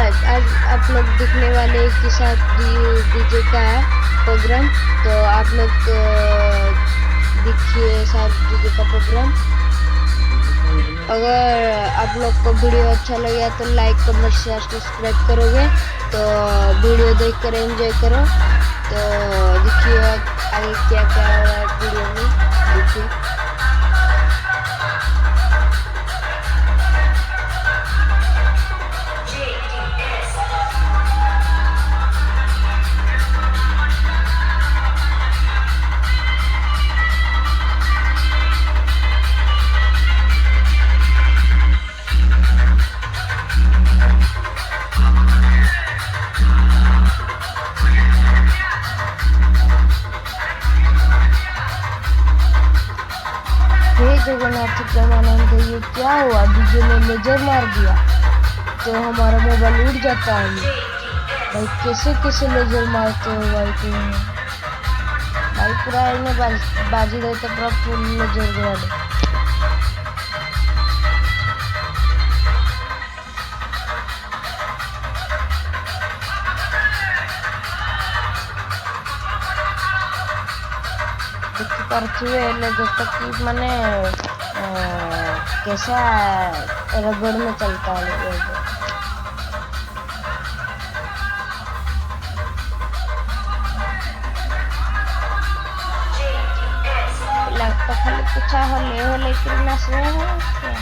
आज आप लोग दिखने वाले के साथ डीजे का है प्रोग्राम, तो आप लोग देखिए साथ डीजे का प्रोग्राम। अगर आप लोग को वीडियो अच्छा लगे तो लाइक कमेंट शेयर सब्सक्राइब करोगे तो वीडियो देख कर एंजॉय करो। तो देखिए आगे क्या क्या हो रहा है वीडियो में, देखिए। हे जगन्नाथ प्रेमानंद, ये क्या हुआ? डीजे ने लेजर मार दिया तो हमारा मोबाइल उड़ जाता है। भाई कैसे कैसे लेजर मारते हो भाई तुम? भाई पूरा इन्हें बाजी रहे तो पूरा फुल लेजर गिरा दे। ଦେଖିପାରୁଥିବେ ଲେଜରଟା कि माने कैसा रगड़ में चलता है लेजर। लगता खाली कुछ होले होले कि नाच रहे हैं क्या?